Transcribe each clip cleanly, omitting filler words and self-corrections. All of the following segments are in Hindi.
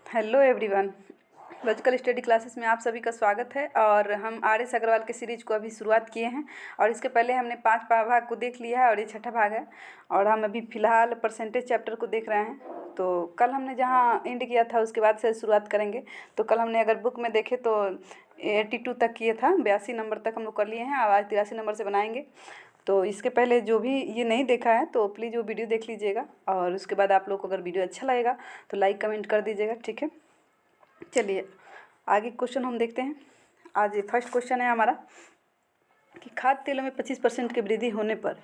Hello everyone. Logical study classes में आप सभी का स्वागत है। और हम आर एस अग्रवाल के सीरीज को अभी शुरुआत किए हैं और इसके पहले हमने 5 भाग को देख लिया है और ये छठा भाग है और हम अभी फ़िलहाल परसेंटेज चैप्टर को देख रहे हैं। तो कल हमने जहाँ एंड किया था उसके बाद से शुरुआत करेंगे। तो कल हमने अगर बुक में देखे तो 82 तक किए था, 82 नंबर तक हम लोग कर लिए हैं और आज 83 नंबर से बनाएंगे। तो इसके पहले जो भी ये नहीं देखा है तो प्लीज़ वो वीडियो देख लीजिएगा और उसके बाद आप लोग को अगर वीडियो अच्छा लगेगा तो लाइक कमेंट कर दीजिएगा, ठीक है। चलिए आगे क्वेश्चन हम देखते हैं। आज फर्स्ट क्वेश्चन है हमारा कि खाद्य तेलों में 25% की वृद्धि होने पर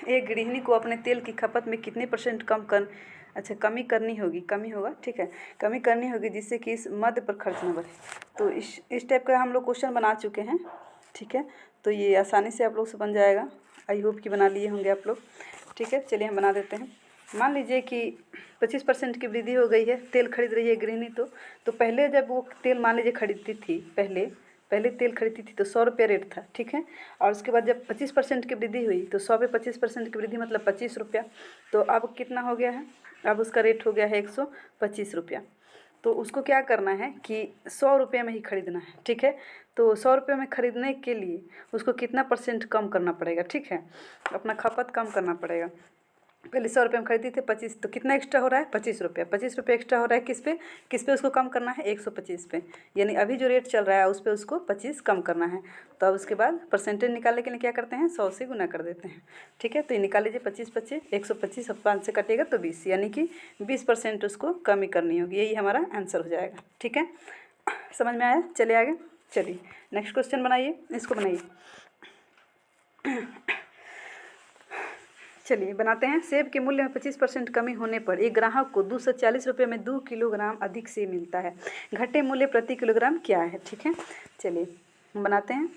एक गृहिणी को अपने तेल की खपत में कितने % कमी करनी होगी, ठीक है, कमी करनी होगी जिससे कि इस मद पर खर्च न बढ़े। तो इस टाइप का हम लोग क्वेश्चन बना चुके हैं, ठीक है। तो ये आसानी से आप लोग से बन जाएगा। आई होप कि बना लिए होंगे आप लोग, ठीक है। चलिए हम बना देते हैं। मान लीजिए कि 25% की वृद्धि हो गई है, तेल खरीद रही है गृहिणी। तो पहले जब वो तेल मान लीजिए खरीदती थी, पहले तेल खरीदती थी तो 100 रुपये रेट था, ठीक है। और उसके बाद जब 25% की वृद्धि हुई तो 100 पे 25% की वृद्धि मतलब 25 रुपया। तो अब कितना हो गया है, अब उसका रेट हो गया है 125 रुपया। तो उसको क्या करना है कि 100 रुपये में ही खरीदना है, ठीक है। तो 100 रुपये में खरीदने के लिए उसको कितना % कम करना पड़ेगा, ठीक है, अपना खपत कम करना पड़ेगा। पहले 100 रुपये में खरीदी थी 25, तो कितना एक्स्ट्रा हो रहा है 25 रुपया। 25 रुपये एक्स्ट्रा हो रहा है किस पे उसको कम करना है 125 पे, यानी अभी जो रेट चल रहा है उस पर उसको 25 कम करना है। तो अब उसके बाद परसेंटेज निकालने के लिए क्या करते हैं 100 से गुना कर देते हैं, ठीक है। तो ये निकाल लीजिए 25 25 125 अब 5 से कटेगा तो 20, यानी कि 20% उसको कमी करनी होगी। यही हमारा आंसर हो जाएगा, ठीक है। समझ में आया? चलिए आगे। चलिए नेक्स्ट क्वेश्चन बनाइए, इसको बनाइए। चलिए बनाते हैं। सेब के मूल्य में 25% कमी होने पर एक ग्राहक को 240 रुपये में 2 किलोग्राम अधिक सेब मिलता है। घटे मूल्य प्रति किलोग्राम क्या है, ठीक है। चलिए हम बनाते हैं।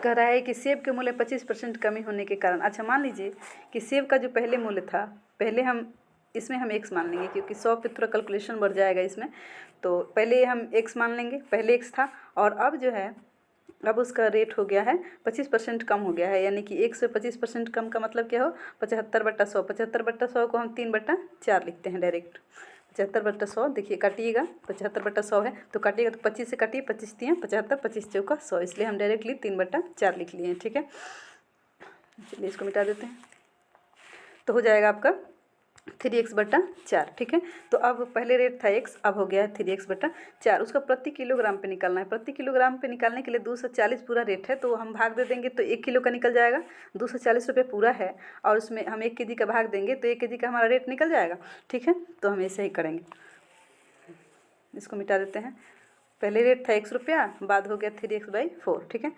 कह रहा है कि सेब के मूल्य 25% कमी होने के कारण, अच्छा मान लीजिए कि सेब का जो पहले मूल्य था, पहले हम इसमें हम x मान लेंगे क्योंकि 100 पे थोड़ा कैलकुलेशन बढ़ जाएगा इसमें। तो पहले हम x मान लेंगे, पहले x था और अब जो है अब उसका रेट हो गया है 25% कम हो गया है, यानी कि 1 से 25% कम का मतलब क्या हो 75/100। 75/100 को हम 3/4 लिखते हैं डायरेक्ट। 75/100 देखिए काटिएगा, 75/100 है तो काटिएगा तो 25 से काटिए, 25 3 75, 25 चौका 100, इसलिए हम डायरेक्टली 3/4 लिख लिए हैं, ठीक है। चलिए इसको मिटा देते हैं। तो हो जाएगा आपका 3x/4, ठीक है। तो अब पहले रेट था x, अब हो गया है 3x/4। उसका प्रति किलोग्राम पे निकालना है। प्रति किलोग्राम पे निकालने के लिए 240 पूरा रेट है तो हम भाग दे देंगे तो 1 किलो का निकल जाएगा। 240 रुपये पूरा है और उसमें हम 1 केजी का भाग देंगे तो 1 केजी का हमारा रेट निकल जाएगा, ठीक है। तो हम ऐसे ही करेंगे, इसको मिटा देते हैं। पहले रेट था ₹1, बाद हो गया 3x/4, ठीक है।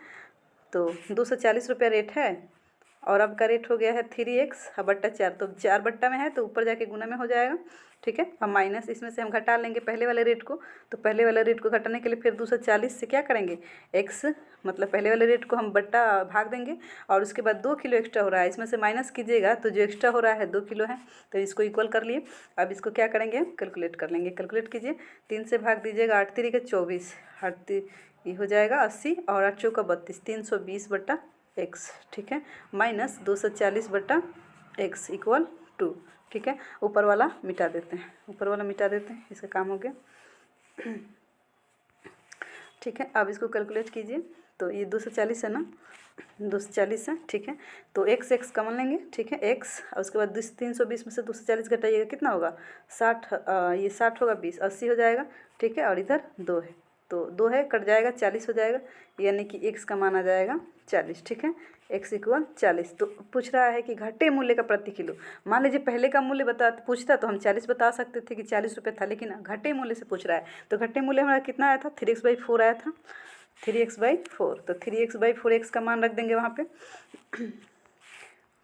तो 240 रुपया रेट है और अब का रेट हो गया है 3x/4। तो 4 बट्टा में है तो ऊपर जाके गुना में हो जाएगा, ठीक है। अब माइनस इसमें से हम घटा लेंगे पहले वाले रेट को। तो पहले वाले रेट को घटाने के लिए फिर 240 से क्या करेंगे x, मतलब पहले वाले रेट को हम बट्टा भाग देंगे और उसके बाद 2 किलो एक्स्ट्रा हो रहा है, इसमें से माइनस कीजिएगा तो जो एक्स्ट्रा हो रहा है 2 किलो है, तो इसको इक्वल कर लिए। अब इसको क्या करेंगे कैलकुलेट कर लेंगे। कैलकुलेट कीजिए, 3 से भाग दीजिएगा, 8 3 के 24, 8 ये हो जाएगा 80 और 8 चौका 32, 320/x, ठीक है, माइनस 240/x इक्वल 2, ठीक है। ऊपर वाला मिटा देते हैं, इसका काम हो गया, ठीक है। अब इसको कैलकुलेट कीजिए तो ये 240 है ना, 240 है, ठीक है। तो x कॉमन लेंगे, ठीक है, x और उसके बाद 320 में से 240 घटाइएगा कितना होगा 60, ये 60 होगा 20 80 हो जाएगा, ठीक है। और इधर 2 है तो 2 है कट जाएगा 40 हो जाएगा, यानी कि x का मान आ जाएगा 40, ठीक है। x equal 40। तो पूछ रहा है कि घटे मूल्य का प्रति किलो। मान लीजिए पहले का मूल्य पूछता तो हम 40 बता सकते थे कि 40 रुपये था, लेकिन घटे मूल्य से पूछ रहा है तो घटे मूल्य हमारा कितना आया था 3x/4 आया था, 3x/4। तो 3x/4 x का मान रख देंगे वहाँ पे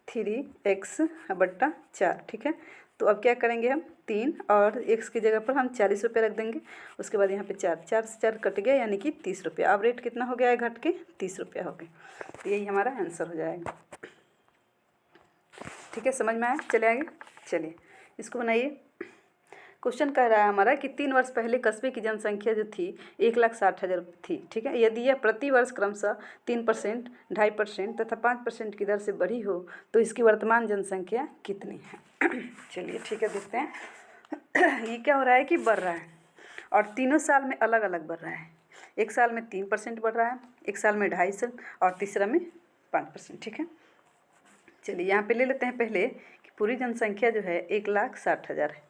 3x/4, ठीक है। तो अब क्या करेंगे हम 3 और x की जगह पर हम 40 रुपये रख देंगे। उसके बाद यहाँ पे 4 से 4 कट गया, यानी कि 30 रुपये। अब रेट कितना हो गया है घट के 30 रुपया हो गया। तो यही हमारा आंसर हो जाएगा, ठीक है। समझ में आया? चले आगे। चलिए इसको बनाइए। क्वेश्चन कह रहा है हमारा कि 3 वर्ष पहले कस्बे की जनसंख्या जो थी 1,60,000 थी, ठीक है। यदि यह प्रति वर्ष क्रमशः 3%, 2.5% तथा 5% की दर से बढ़ी हो तो इसकी वर्तमान जनसंख्या कितनी है। चलिए ठीक है, देखते हैं ये क्या हो रहा है कि बढ़ रहा है। और तीनों साल में अलग अलग बढ़ रहा है। एक साल में 3% बढ़ रहा है, एक साल में 2.5 और तीसरा में 5%। ठीक है, चलिए यहाँ पे ले लेते हैं पहले कि पूरी जनसंख्या जो है 1,60,000 है।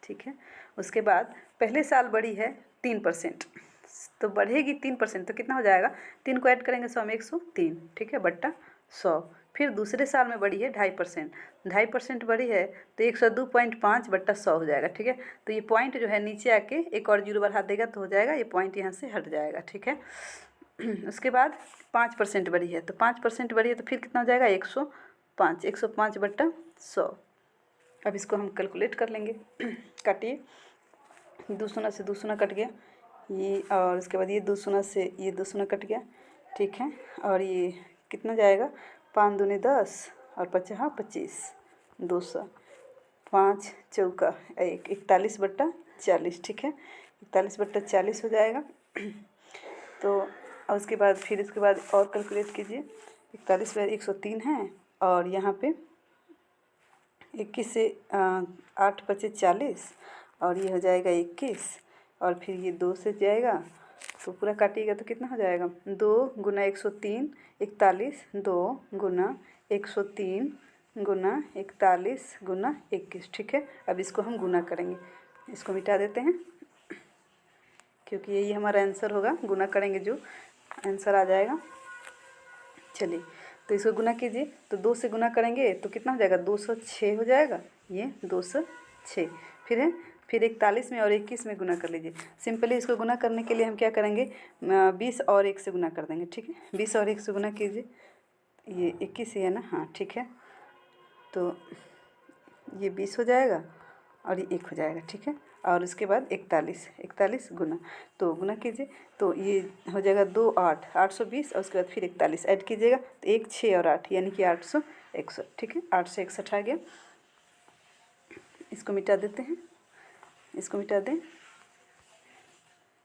ठीक है, उसके बाद पहले साल बढ़ी है 3%, तो बढ़ेगी 3% तो कितना हो जाएगा, 3 को ऐड करेंगे 100 में 103। ठीक है, बट्टा 100। फिर दूसरे साल में बढ़ी है 2.5%, 2.5% बढ़ी है तो 102.5 बट्टा 100 हो जाएगा। ठीक है, तो ये पॉइंट जो है नीचे आके एक और जीरो बढ़ा देगा तो हो जाएगा, ये पॉइंट यहाँ से हट जाएगा। ठीक है, उसके बाद 5% बढ़ी है, तो 5% बढ़ी है तो फिर कितना हो जाएगा, 105, 105 बट्टा 100। अब इसको हम कैलकुलेट कर लेंगे। काटिए, 2 शून्य से 2 शून्य कट गया ये, और उसके बाद ये 2 शून्य से ये 2 शून्य कट गया। ठीक है, और ये कितना जाएगा, 5 दूनी 10 और 5 25, 200, 5 चौका 1, 41 बट्टा 40। ठीक है, 41 बट्टा 40 हो जाएगा। तो और उसके बाद फिर इसके बाद और कैलकुलेट कीजिए, 41 बाई 103 है, और यहाँ पे 21 से 8 पचे 40, और ये हो जाएगा 21, और फिर ये 2 से जाएगा तो पूरा काटिएगा तो कितना हो जाएगा, 2 गुना 103 41, 2 गुना 103 गुना 41 गुना 21। ठीक है, अब इसको हम गुना करेंगे, इसको मिटा देते हैं क्योंकि यही हमारा आंसर होगा। गुना करेंगे जो आंसर आ जाएगा। चलिए, तो इसको गुना कीजिए, तो 2 से गुना करेंगे तो कितना हो जाएगा, 206 हो जाएगा, ये 206। फिर है, फिर 41 में और 21 में गुना कर लीजिए। सिंपली इसको गुना करने के लिए हम क्या करेंगे, 20 और 1 से गुना कर देंगे। ठीक है, 20 और 1 से गुना कीजिए, ये 21 ही है ना, हाँ ठीक है, तो ये 20 हो जाएगा और ये 1 हो जाएगा। ठीक है, और उसके बाद 41 गुना, तो गुना कीजिए तो ये हो जाएगा 2 8 820, और उसके बाद फिर 41 ऐड कीजिएगा तो 1 6 और 8 यानी कि 861। ठीक है, 861 आ गया। इसको मिटा देते हैं, इसको मिटा दें।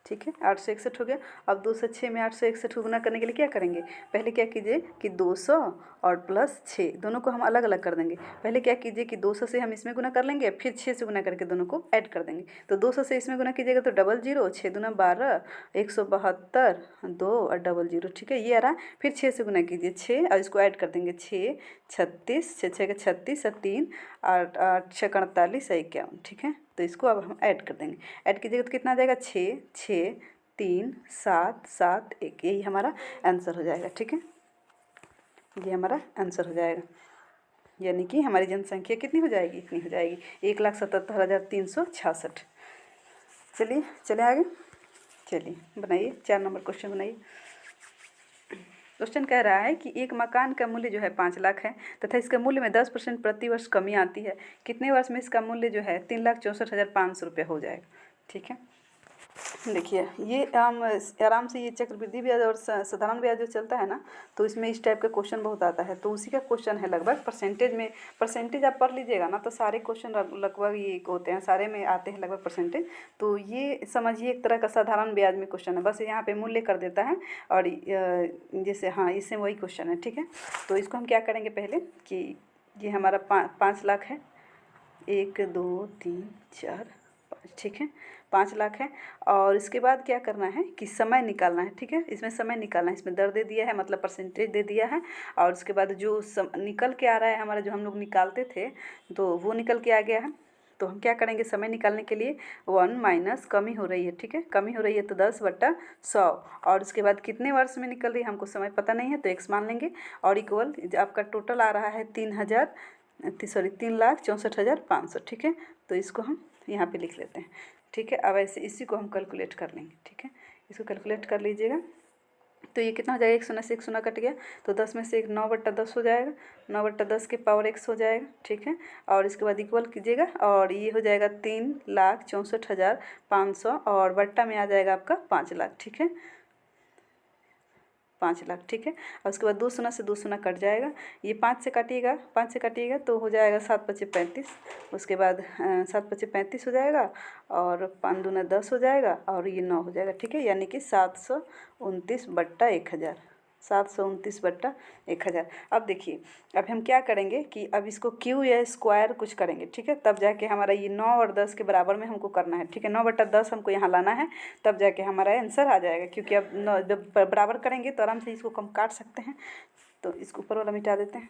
ठीक है, 861 हो गया। अब 2 से 6 में 861 को गुना करने के लिए क्या करेंगे, पहले क्या कीजिए कि 200 और प्लस 6 दोनों को हम अलग अलग कर देंगे। पहले क्या कीजिए कि 200 से हम इसमें गुना कर लेंगे, फिर 6 से गुना करके दोनों को ऐड कर देंगे। तो 200 से इसमें गुना कीजिएगा तो 00, 6 दूना 12, 172, 2 और 00। ठीक है, ये आ रहा। फिर 6 से गुना कीजिए 6 और इसको ऐड कर देंगे 6 36, 6 6 36 और 3 8 8 6 48 51। ठीक है, तो इसको अब हम ऐड कर देंगे। ऐड कीजिएगा तो कितना आ जाएगा, 6 6 3 7 7 1, यही हमारा आंसर हो जाएगा। ठीक है, ये हमारा आंसर हो जाएगा, यानी कि हमारी जनसंख्या कितनी हो जाएगी, इतनी हो जाएगी, 1,77,366। चलिए चले आगे, चलिए बनाइए 4 नंबर क्वेश्चन बनाइए। क्वेश्चन कह रहा है कि एक मकान का मूल्य जो है 5 लाख है तथा इसके मूल्य में 10% प्रति वर्ष कमी आती है, कितने वर्ष में इसका मूल्य जो है 3,64,500 रुपये हो जाएगा। ठीक है, देखिए ये हम आराम से, ये चक्रवृद्धि ब्याज और साधारण ब्याज जो चलता है ना, तो इसमें इस टाइप का क्वेश्चन बहुत आता है, तो उसी का क्वेश्चन है लगभग। परसेंटेज में, परसेंटेज आप पढ़ लीजिएगा ना तो सारे क्वेश्चन लगभग ये होते हैं, सारे में आते हैं लगभग परसेंटेज। तो ये समझिए एक तरह का साधारण ब्याज में क्वेश्चन है, बस यहाँ पे मूल्य कर देता है और जैसे हाँ इससे वही क्वेश्चन है। ठीक है, तो इसको हम क्या करेंगे पहले कि ये हमारा 5 लाख है, 1 2 3 4 5। ठीक है, 5 लाख है, और इसके बाद क्या करना है कि समय निकालना है। ठीक है, इसमें समय निकालना है, इसमें दर दे दिया है मतलब परसेंटेज दे दिया है, और उसके बाद जो निकल के आ रहा है हमारा, जो हम लोग निकालते थे तो वो निकल के आ गया है। तो हम क्या करेंगे, समय निकालने के लिए 1 माइनस कमी हो रही है। ठीक है, कमी हो रही है तो 10/100, और उसके बाद कितने वर्ष में निकल रही है हमको समय पता नहीं है तो x मान लेंगे, और इक्वल आपका टोटल आ रहा है 3,64,500। ठीक है, तो इसको हम यहाँ पे लिख लेते हैं। ठीक है, अब ऐसे इसी को हम कैलकुलेट कर लेंगे। ठीक है, इसको कैलकुलेट कर लीजिएगा तो ये कितना हो जाएगा, 1 शून्य से 1 शून्य कट गया तो 10 में से 1 9/10 हो जाएगा, 9/10 के पावर x हो जाएगा। ठीक है, और इसके बाद इक्वल कीजिएगा और ये हो जाएगा 3,64,500, और बट्टा में आ जाएगा आपका 5 लाख। ठीक है, 5 लाख। ठीक है, और उसके बाद 2 शून्य से 2 शून्य कट जाएगा, ये 5 से काटिएगा, 5 से काटिएगा तो हो जाएगा 7 पचे 35, उसके बाद 7 पचे 35 हो जाएगा, और 5 दूना 10 हो जाएगा, और ये 9 हो जाएगा। ठीक है, यानी कि 729/1000। 729/1000। अब देखिए, अब हम क्या करेंगे कि अब इसको क्यू या स्क्वायर कुछ करेंगे, ठीक है, तब जाके हमारा ये 9 और 10 के बराबर में हमको करना है, ठीक है। 9/10 हमको यहाँ लाना है, तब जाके हमारा आंसर आ जाएगा, क्योंकि अब जब बराबर करेंगे तो आराम से इसको हम काट सकते हैं। तो इसको ऊपर वाला मिटा देते हैं।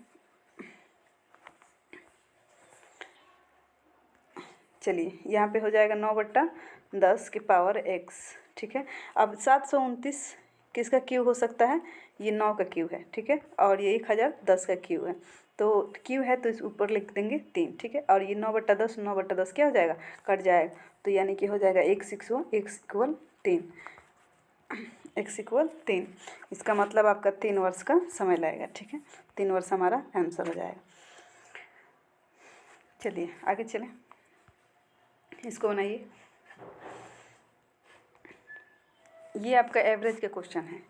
चलिए, यहाँ पे हो जाएगा 9/10 की पावर x, ठीक है। अब 729 किसका क्यू हो सकता है? ये 9 का क्यू है, ठीक है, और ये 1010 का क्यू है। तो क्यू है तो इस ऊपर लिख देंगे 3, ठीक है, और ये 9/10 क्या हो जाएगा? कट जाएगा, तो यानी कि हो जाएगा x इक्वल 3। इसका मतलब आपका 3 वर्ष का समय लगेगा, ठीक है। 3 वर्ष हमारा आंसर हो जाएगा। चलिए आगे चलें, इसको बनाइए। ये आपका एवरेज का क्वेश्चन है,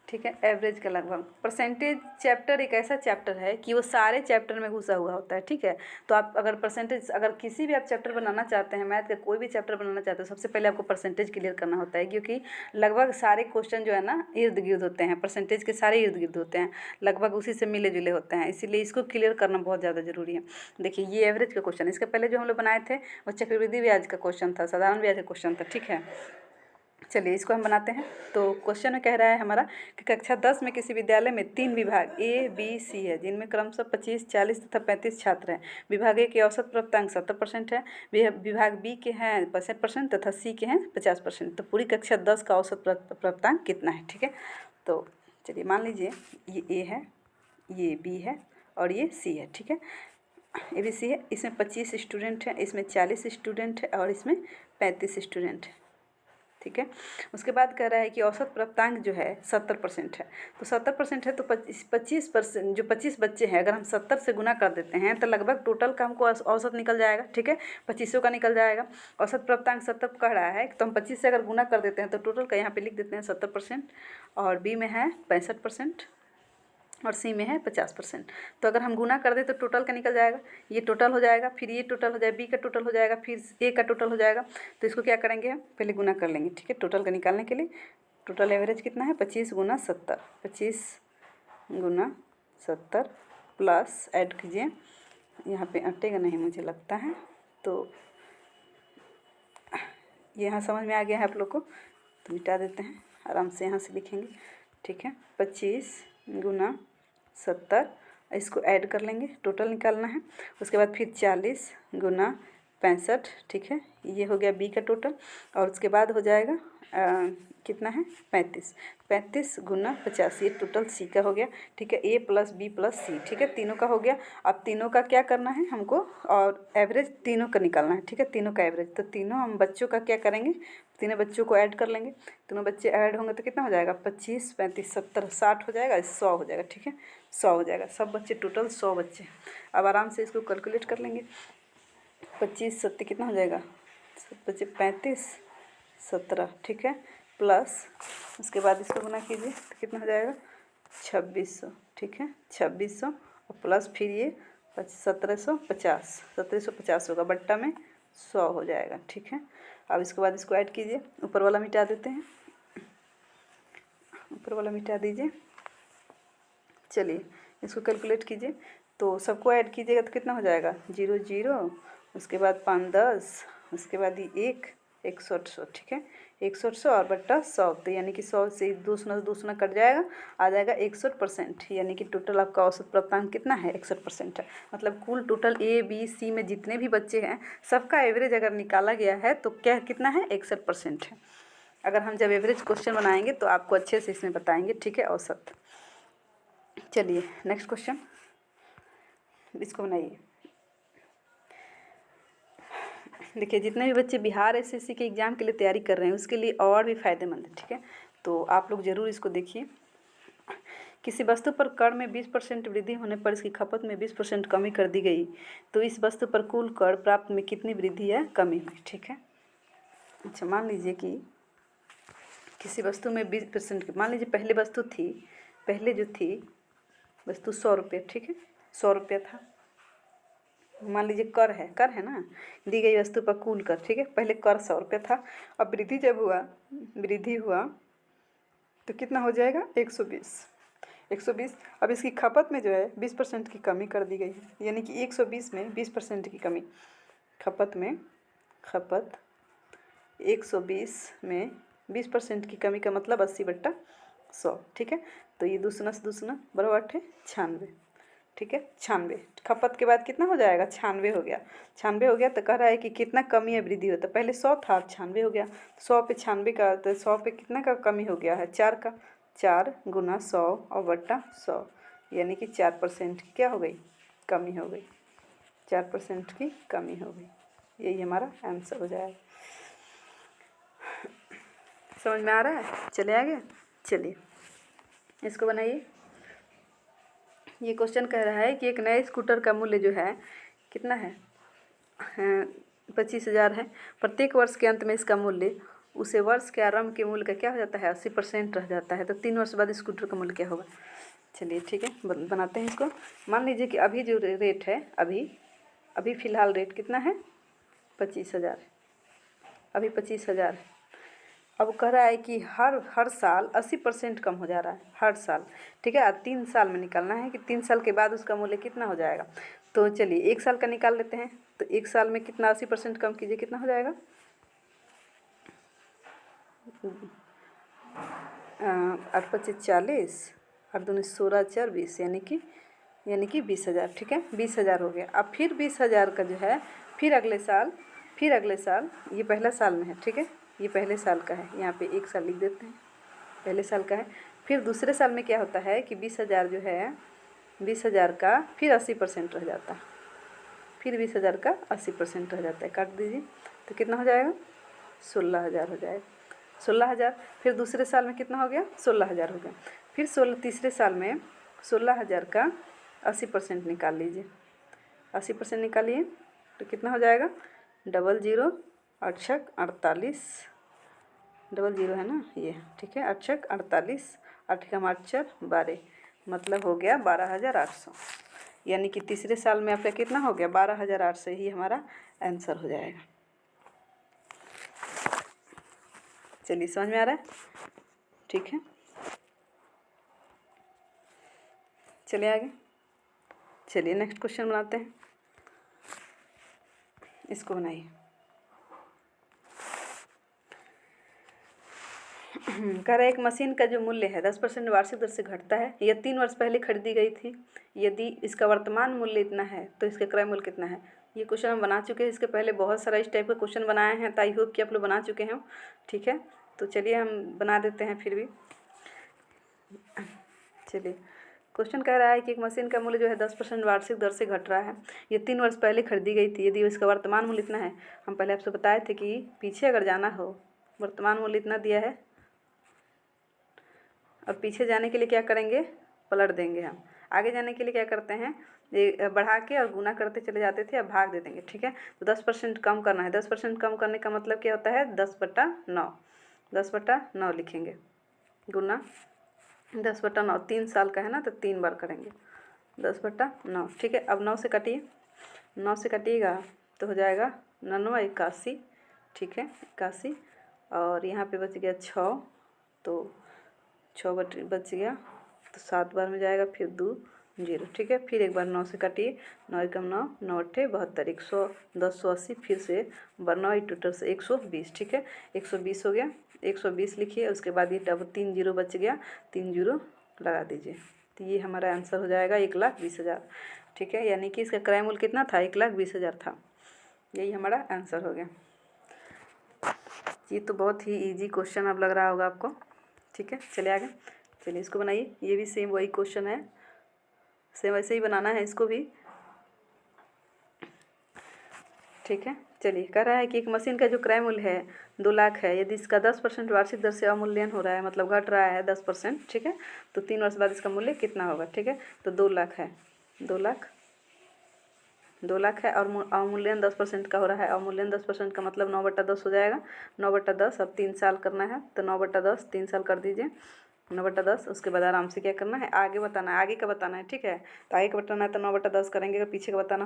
ठीक है, एवरेज का लगभग। परसेंटेज चैप्टर एक ऐसा चैप्टर है कि वो सारे चैप्टर में घुसा हुआ होता है, ठीक है। तो आप अगर परसेंटेज, अगर किसी भी आप चैप्टर बनाना चाहते हैं, मैथ का कोई भी चैप्टर बनाना चाहते हैं, सबसे पहले आपको परसेंटेज क्लियर करना होता है, क्योंकि लगभग सारे क्वेश्चन जो है ना इर्द गिर्द होते हैं, परसेंटेज के सारे इर्द गिर्द होते हैं, लगभग उसी से मिले जुले होते हैं, इसीलिए इसको क्लियर करना बहुत ज़्यादा जरूरी है। देखिए, ये एवरेज का क्वेश्चन, इसके पहले जो हम लोग बनाए थे वो चक्रवृद्धि ब्याज का क्वेश्चन था, साधारण ब्याज का क्वेश्चन था, ठीक है। चलिए इसको हम बनाते हैं। तो क्वेश्चन में कह रहा है हमारा कि कक्षा 10 में किसी विद्यालय में 3 विभाग A, B, C है, जिनमें क्रमशः 25, 40 तथा 35 छात्र हैं। विभाग A के औसत प्राप्तांक 70% है, विभाग B के हैं 65% तथा C के हैं 50%। तो पूरी कक्षा 10 का औसत प्राप्तांक कितना है, ठीक है। तो चलिए मान लीजिए ये A है, ये B है और ये C है, ठीक है। ABC है, इसमें 25 स्टूडेंट हैं, इसमें 40 स्टूडेंट है और इसमें 35 स्टूडेंट है, ठीक है। उसके बाद कह रहा है कि औसत प्राप्तांक जो है 70% है। तो 70% है तो 25%, जो 25 बच्चे हैं, अगर हम 70 से गुना कर देते हैं तो लगभग टोटल का हमको औसत निकल जाएगा, ठीक है, 2500 का निकल जाएगा। औसत प्राप्तांक 70 कह रहा है तो हम 25 से अगर गुना कर देते हैं तो टोटल का यहाँ पे लिख देते हैं 70%, और B में है 65% और C में है 50%। तो अगर हम गुना कर दें तो टोटल का निकल जाएगा, ये टोटल हो जाएगा, फिर ये टोटल हो जाएगा, B का टोटल हो जाएगा, फिर A का टोटल हो जाएगा। तो इसको क्या करेंगे, हम पहले गुना कर लेंगे, ठीक है। टोटल का निकालने के लिए टोटल एवरेज कितना है? 25 × 70, 25 × 70 प्लस ऐड कीजिए, यहाँ पे अटेगा नहीं मुझे लगता है, तो यहाँ समझ में आ गया है आप लोग को, तो मिटा देते हैं, आराम से यहाँ से लिखेंगे, ठीक है। 25 × 70, इसको ऐड कर लेंगे, टोटल निकालना है। उसके बाद फिर 40 × 65, ठीक है, ये हो गया B का टोटल। और उसके बाद हो जाएगा कितना है? 35 × 50, ये टोटल C का हो गया, ठीक है। A + B + C, ठीक है, तीनों का हो गया। अब तीनों का क्या करना है हमको, और एवरेज तीनों का निकालना है, ठीक है, तीनों का एवरेज। तो तीनों हम बच्चों का क्या करेंगे, तीनों बच्चों को ऐड कर लेंगे। तीनों बच्चे ऐड होंगे तो कितना हो जाएगा? 25, 35, 70, 60 हो जाएगा, 100 हो जाएगा, ठीक है, 100 हो जाएगा। सब बच्चे टोटल 100 बच्चे। अब आराम से इसको कैलकुलेट कर लेंगे। 25 70 कितना हो जाएगा? 7 बच्चे 35, 17, ठीक है, प्लस उसके बाद इसको गुना कीजिए तो कितना हो जाएगा? 2600, ठीक है, 2600 और प्लस फिर ये 1750 होगा, बट्टा में 100 हो जाएगा, ठीक है। अब इसके बाद इसको ऐड कीजिए, ऊपर वाला मिटा देते हैं, ऊपर वाला मिटा दीजिए। चलिए इसको कैलकुलेट कीजिए, तो सबको ऐड कीजिएगा तो कितना हो जाएगा? 0 0, उसके बाद 5 10, उसके बाद ये 100, ठीक है, 100 और बट्टा 100, तो यानी कि 100 से 200 कट जाएगा, आ जाएगा 61%, यानी कि टोटल आपका औसत प्राप्तांक कितना है? 61% है। मतलब कुल टोटल A B C में जितने भी बच्चे हैं सबका एवरेज अगर निकाला गया है तो क्या कितना है? 61% है। अगर हम जब एवरेज क्वेश्चन बनाएंगे तो आपको अच्छे से इसमें बताएंगे, ठीक है, औसत। चलिए नेक्स्ट क्वेश्चन, इसको बनाइए। देखिए, जितने भी बच्चे बिहार SSC के एग्ज़ाम के लिए तैयारी कर रहे हैं उसके लिए और भी फ़ायदेमंद है, ठीक है, तो आप लोग ज़रूर इसको देखिए। किसी वस्तु पर कर में 20% वृद्धि होने पर इसकी खपत में 20% कमी कर दी गई, तो इस वस्तु पर कुल कर प्राप्त में कितनी वृद्धि या कमी हुई, ठीक है। अच्छा, मान लीजिए कि किसी वस्तु में 20%, मान लीजिए पहले वस्तु थी, पहले जो थी वस्तु 100 रुपये, ठीक है, 100 रुपया था। मान लीजिए कर है ना, दी गई वस्तु पर कुल कर, ठीक है, पहले कर 100 रुपये था। अब वृद्धि जब हुआ, वृद्धि हुआ तो कितना हो जाएगा 120। 120। अब इसकी खपत में जो है 20% की कमी कर दी गई है, यानी कि 120 में 20% की कमी। खपत 120 में 20% की कमी का मतलब 80/100। ठीक है, तो ये दूसरा से दूसरा बराबर 96। ठीक है, 96। खपत के बाद कितना हो जाएगा 96 हो गया। 96 हो गया तो कह रहा है कि कितना कमी या वृद्धि होता है। पहले 100 था, अब 96 हो गया। 100 पे 96 का, तो 100 पे कितना का कमी हो गया है 4 का। 4 गुना 100 और बट्टा 100, यानी कि 4% की क्या हो गई कमी हो गई। 4% की कमी हो गई। यही हमारा आंसर हो जाएगा। समझ में आ रहा है? चले आगे। चलिए इसको बनाइए। ये क्वेश्चन कह रहा है कि एक नए स्कूटर का मूल्य जो है कितना है 25,000 है। प्रत्येक वर्ष के अंत में इसका मूल्य उसे वर्ष के आरंभ के मूल्य का क्या हो जाता है 80% रह जाता है। तो 3 वर्ष बाद स्कूटर का मूल्य क्या होगा। चलिए ठीक है, बनाते हैं इसको। मान लीजिए कि अभी जो रेट है, अभी फ़िलहाल रेट कितना है 25,000। अभी 25,000 है। अब कह रहा है कि हर साल 80% कम हो जा रहा है हर साल। ठीक है, 3 साल में निकालना है कि 3 साल के बाद उसका मूल्य कितना हो जाएगा। तो चलिए 1 साल का निकाल लेते हैं। तो 1 साल में कितना 80% कम कीजिए, कितना हो जाएगा 8 25 40, 8 दूनी 16 4 20, यानी कि 20,000। ठीक है, 20,000 हो गया। अब फिर 20,000 का जो है फिर अगले साल ये पहला साल में है। ठीक है, ये पहले साल का है, यहाँ पे 1 साल लिख देते हैं, पहले साल का है। फिर दूसरे साल में क्या होता है कि 20,000 जो है 20,000 का फिर 80% रह जाता है। फिर 20,000 का 80% रह जाता है, काट दीजिए। तो कितना हो जाएगा 16,000 हो जाएगा। 16,000। फिर दूसरे साल में कितना हो गया 16,000 हो गया। फिर तीसरे साल में 16,000 का 80% निकाल लीजिए। 80% निकालिए तो कितना हो जाएगा 00 8 छक 48, 00 है ना ये। ठीक है, 8 छक 48, 8 का 8 4 12, मतलब हो गया 12,800। यानी कि तीसरे साल में आपका कितना हो गया 12,800 ही हमारा आंसर हो जाएगा। चलिए समझ में आ रहा है? ठीक है, चलिए आगे। चलिए नेक्स्ट क्वेश्चन बनाते हैं। इसको बनाइए। कह रहा है एक मशीन का जो मूल्य है 10% वार्षिक दर से घटता है। यह 3 वर्ष पहले खरीदी गई थी। यदि इसका वर्तमान मूल्य इतना है तो इसका क्रय मूल्य कितना है। ये क्वेश्चन हम बना चुके हैं। इसके पहले बहुत सारा इस टाइप का क्वेश्चन बनाए हैं, तो आई होप कि आप लोग बना चुके हैं। ठीक है, तो चलिए हम बना देते हैं फिर भी। चलिए क्वेश्चन कह रहा है कि एक मशीन का मूल्य जो है 10% वार्षिक दर से घट रहा है। ये 3 वर्ष पहले खरीदी गई थी। यदि इसका वर्तमान मूल्य इतना है, हम पहले आपसे बताए थे कि पीछे अगर जाना हो, वर्तमान मूल्य इतना दिया है और पीछे जाने के लिए क्या करेंगे पलट देंगे। हम आगे जाने के लिए क्या करते हैं, ये बढ़ा के और गुना करते चले जाते थे, अब भाग दे देंगे। ठीक है, तो 10% कम करना है। 10% कम करने का मतलब क्या होता है 10/9, 10/9 लिखेंगे, गुना 10/9। 3 साल का है ना, तो 3 बार करेंगे 10/9। ठीक है, अब 9 से काटिए, 9 से काटिएगा तो हो जाएगा 9 81। ठीक है, 81। और यहाँ पे बच गया 6, तो 6 बच गया, तो 7 बार में जाएगा, फिर 2 0। ठीक है, फिर एक बार 9 से काटिए, 9 एकम 9, 9 अट्ठे 72, 110 180, फिर से 9 टोटल से 120। ठीक है, 120 हो गया, 120 लिखिए। उसके बाद ये डबल 3 0 बच गया, 3 0 लगा दीजिए। तो ये हमारा आंसर हो जाएगा 1,20,000। ठीक है, यानी कि इसका क्रय मूल्य कितना था 1,20,000 था। यही हमारा आंसर हो गया। ये तो बहुत ही ईजी क्वेश्चन अब लग रहा होगा आपको। ठीक है, चलिए आगे। चलिए इसको बनाइए। ये भी सेम वही क्वेश्चन है, सेम वैसे ही बनाना है इसको भी। ठीक है, चलिए कह रहा है कि एक मशीन का जो क्रय मूल्य है 2 लाख है। यदि इसका 10% वार्षिक दर से अवमूल्यन हो रहा है, मतलब घट रहा है 10%। ठीक है, तो 3 वर्ष बाद इसका मूल्य कितना होगा। ठीक है, तो 2 लाख है, 2 लाख है, और अवमूल्यन 10% का हो रहा है। अवमूल्यन 10% का मतलब 9/10 हो जाएगा, 9/10। अब 3 साल करना है, तो 9/10 3 साल कर दीजिए, 9/10। उसके बाद आराम से क्या करना है, आगे बताना है, आगे का बताना है। ठीक है, तो आगे का बताना है तो 9/10 करेंगे। अगर पीछे का बताना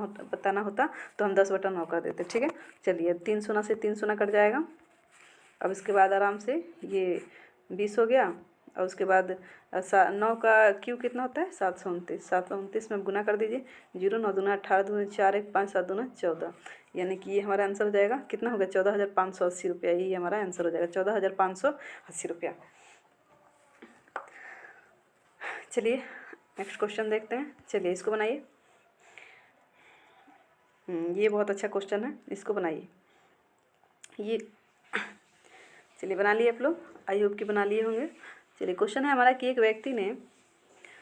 होता तो हम 10/9 कर देते। ठीक है, चलिए 3 शून्य से 3 शून्य कट जाएगा। अब इसके बाद आराम से ये 20 हो गया, और उसके बाद 9 का क्यूब कितना होता है 729, 729 में गुना कर दीजिए, 0 9 दूना 18 दूना 4 1 5 7 दूना 14, यानी कि ये हमारा आंसर हो जाएगा कितना होगा 14,580 रुपया, यही हमारा आंसर हो जाएगा 14,580 रुपया। चलिए नेक्स्ट क्वेश्चन देखते हैं। चलिए इसको बनाइए, ये बहुत अच्छा क्वेश्चन है, इसको बनाइए। ये चलिए बना लिए आप लोग, आई होप कि बना लिए होंगे। चलिए क्वेश्चन है हमारा कि एक व्यक्ति ने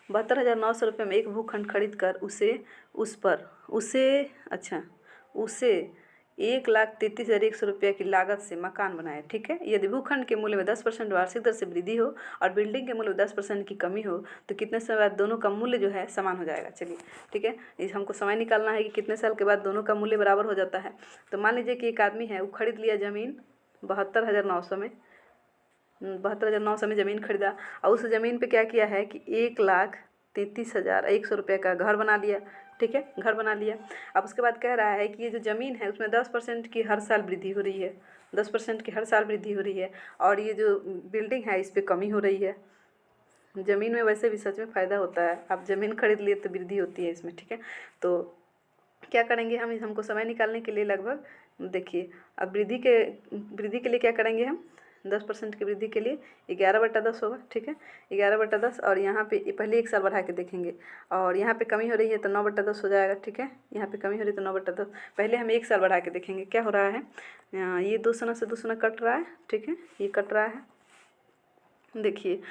72,900 रुपये में एक भूखंड खरीद कर उसे 1,33,100 रुपये की लागत से मकान बनाया। ठीक है, यदि भूखंड के मूल्य में 10% वार्षिक दर से वृद्धि हो और बिल्डिंग के मूल्य में 10% की कमी हो तो कितने समय बाद दोनों का मूल्य जो है समान हो जाएगा। चलिए ठीक है, इस हमको समय निकालना है कि कितने साल के बाद दोनों का मूल्य बराबर हो जाता है। तो मान लीजिए कि एक आदमी है, वो खरीद लिया ज़मीन 72,900 में, 72,900 में ज़मीन खरीदा और उस ज़मीन पे क्या किया है कि 1,33,100 रुपये का घर बना लिया। ठीक है, घर बना लिया। अब उसके बाद कह रहा है कि ये जो ज़मीन है उसमें 10% की हर साल वृद्धि हो रही है, 10% की हर साल वृद्धि हो रही है और ये जो बिल्डिंग है इस पर कमी हो रही है। ज़मीन में वैसे भी सच में फ़ायदा होता है, आप ज़मीन खरीद लिए तो वृद्धि होती है इसमें। ठीक है, तो क्या करेंगे हम, हमको समय निकालने के लिए लगभग देखिए, अब वृद्धि के लिए क्या करेंगे हम, 10% की वृद्धि के लिए 11/10 होगा। ठीक है, 11/10 और यहाँ पे पहले एक साल बढ़ा के देखेंगे और यहाँ पे कमी हो रही है तो 9/10 हो जाएगा। ठीक है, यहाँ पे कमी हो रही है तो 9/10, पहले हम एक साल बढ़ा के देखेंगे क्या हो रहा है। ये 2 शून्य से 2 शून्य कट रहा है। ठीक है, ये कट रहा है, देखिए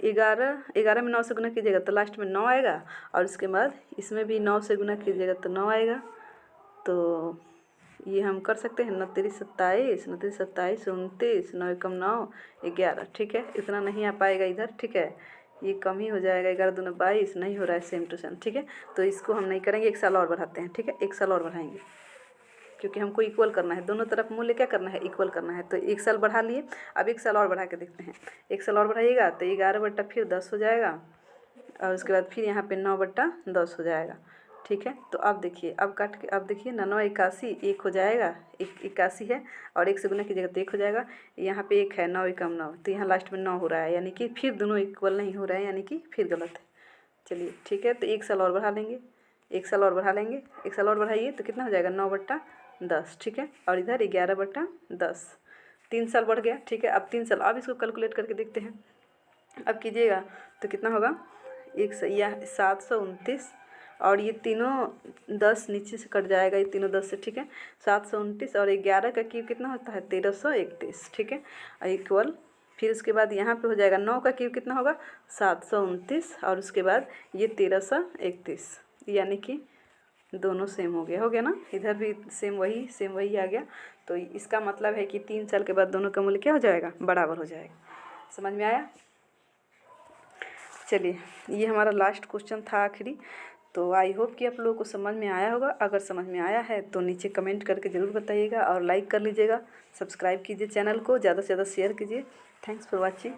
11 में 9 से गुना कीजिएगा तो लास्ट में 9 आएगा और उसके बाद इसमें भी 9 से गुना कीजिएगा तो 9 आएगा। तो ये हम कर सकते हैं, 9 3 27, 9 3 27 29, 9 एकम 9 11। ठीक है, इतना नहीं आ पाएगा इधर। ठीक है, ये कम ही हो जाएगा, 11 दूना 22 नहीं हो रहा है सेम टू सेम। ठीक है, तो इसको हम नहीं करेंगे, एक साल और बढ़ाते हैं। ठीक है, एक साल और बढ़ाएंगे क्योंकि हमको इक्वल करना है, दोनों तरफ मूल्य क्या करना है, इक्वल करना है। तो एक साल बढ़ा लिए, अब एक साल और बढ़ा के देखते हैं। एक साल और बढ़ाइएगा तो 11/10 हो जाएगा और उसके बाद फिर यहाँ पे 9/10 हो जाएगा। ठीक है, तो अब देखिए, अब काट के अब देखिए 9 81 1 हो जाएगा, 81 है और 1 से गुना कीजिएगा तो 1 हो जाएगा। यहाँ पे 1 है, 9 एकम 9, तो यहाँ लास्ट में 9 हो रहा है, यानी कि फिर दोनों इक्वल नहीं हो रहे हैं, यानी कि फिर गलत है। चलिए ठीक है, तो एक साल और बढ़ा लेंगे, एक साल और बढ़ा लेंगे, एक साल और बढ़ाइए तो कितना हो जाएगा 9/10। ठीक है, और इधर 11/10, 3 साल बढ़ गया। ठीक है, अब 3 साल, अब इसको कैलकुलेट करके देखते हैं। अब कीजिएगा तो कितना होगा, 729 और ये तीनों 10 नीचे से कट जाएगा, ये तीनों 10 से। ठीक है, 729 और 11 का क्यूब कितना होता है 1331। ठीक है, इक्वल, फिर उसके बाद यहाँ पे हो जाएगा 9 का क्यूब कितना होगा 729 और उसके बाद ये 1331, यानी कि दोनों सेम हो गया ना, इधर भी सेम वही आ गया। तो इसका मतलब है कि 3 साल के बाद दोनों का मूल्य क्या हो जाएगा, बराबर हो जाएगा। समझ में आया। चलिए ये हमारा लास्ट क्वेश्चन था आखिरी। तो आई होप कि आप लोगों को समझ में आया होगा। अगर समझ में आया है तो नीचे कमेंट करके ज़रूर बताइएगा और लाइक कर लीजिएगा, सब्सक्राइब कीजिए चैनल को, ज़्यादा से ज़्यादा शेयर कीजिए। Thanks for watching.